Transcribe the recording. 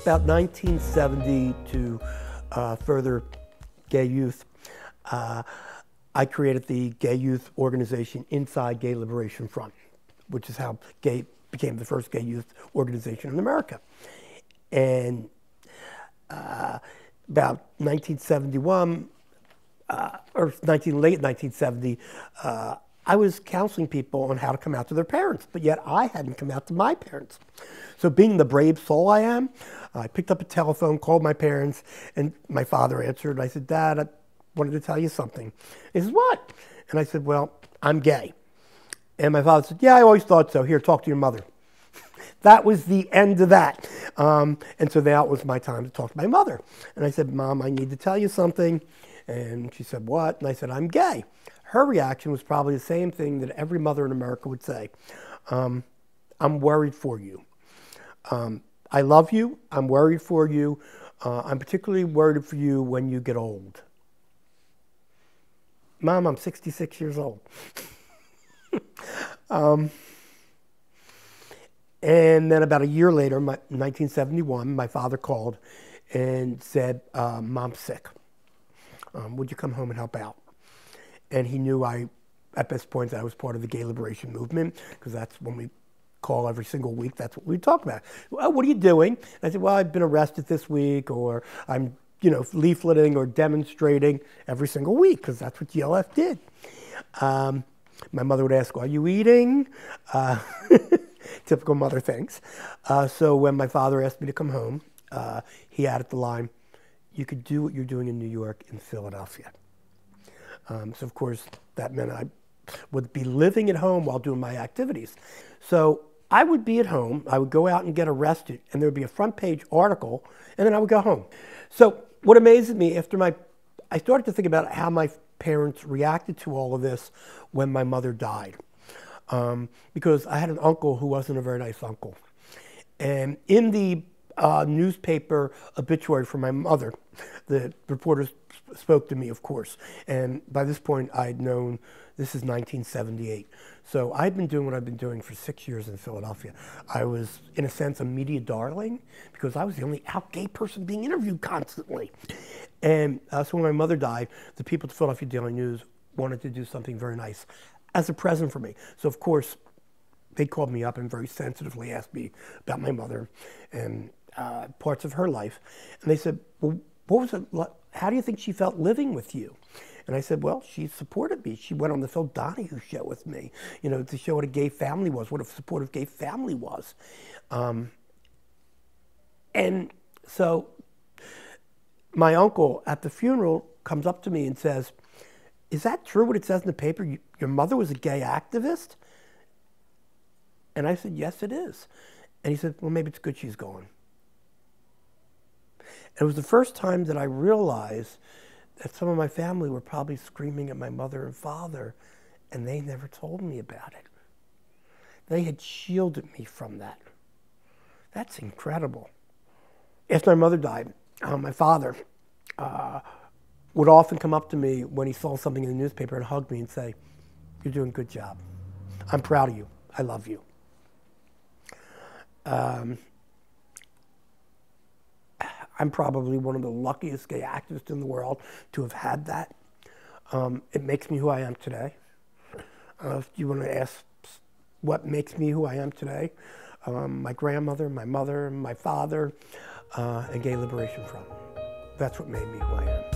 about 1970 to further gay youth, I created the gay youth organization inside Gay Liberation Front, which is how gay became the first gay youth organization in America. And about 1971, or late 1970, I was counseling people on how to come out to their parents, but yet I hadn't come out to my parents. So being the brave soul I am, I picked up a telephone, called my parents, and my father answered. I said, "Dad, I wanted to tell you something." He says, "What?" And I said, "Well, I'm gay." And my father said, "Yeah, I always thought so. Here, talk to your mother." That was the end of that. And so that was my time to talk to my mother. And I said, "Mom, I need to tell you something." And she said, "What?" And I said, "I'm gay." Her reaction was probably the same thing that every mother in America would say. "I'm worried for you. I love you. I'm worried for you. I'm particularly worried for you when you get old." Mom, I'm 66 years old. And then about a year later, 1971, my father called and said, "Mom's sick. Would you come home and help out?" And he knew at this point, that I was part of the gay liberation movement, because that's when we call every single week. That's what we talk about. "Well, what are you doing?" And I said, "Well, I've been arrested this week," or "I'm, leafleting or demonstrating," every single week, because that's what GLF did. My mother would ask, "Are you eating?" Typical mother things. So when my father asked me to come home, he added the line, "You could do what you're doing in New York in Philadelphia." So of course, that meant I would be living at home while doing my activities. So I would be at home, I would go out and get arrested, and there would be a front page article, and then I would go home. So what amazes me, I started to think about how my parents reacted to all of this when my mother died. Because I had an uncle who wasn't a very nice uncle. And in the newspaper obituary for my mother, the reporters spoke to me, of course. And by this point, I'd known this is 1978. So I'd been doing what I've been doing for 6 years in Philadelphia. I was, in a sense, a media darling, because I was the only out gay person being interviewed constantly. And so when my mother died, the people at the Philadelphia Daily News wanted to do something very nice as a present for me. So of course, they called me up and very sensitively asked me about my mother and parts of her life. And they said, "Well, what was it like? How do you think she felt living with you?" And I said, "Well, she supported me. She went on the Phil Donahue show with me, to show what a gay family was, what a supportive gay family was." And so my uncle at the funeral comes up to me and says, "Is that true what it says in the paper? Your mother was a gay activist?" And I said, "Yes, it is." And he said, "Well, maybe it's good she's gone." And it was the first time that I realized that some of my family were probably screaming at my mother and father, and they never told me about it. They had shielded me from that. That's incredible. After my mother died, my father would often come up to me when he saw something in the newspaper and hug me and say, "You're doing a good job. I'm proud of you. I love you." I'm probably one of the luckiest gay activists in the world to have had that. It makes me who I am today. If you want to ask what makes me who I am today, my grandmother, my mother, my father, and Gay Liberation Front. That's what made me who I am.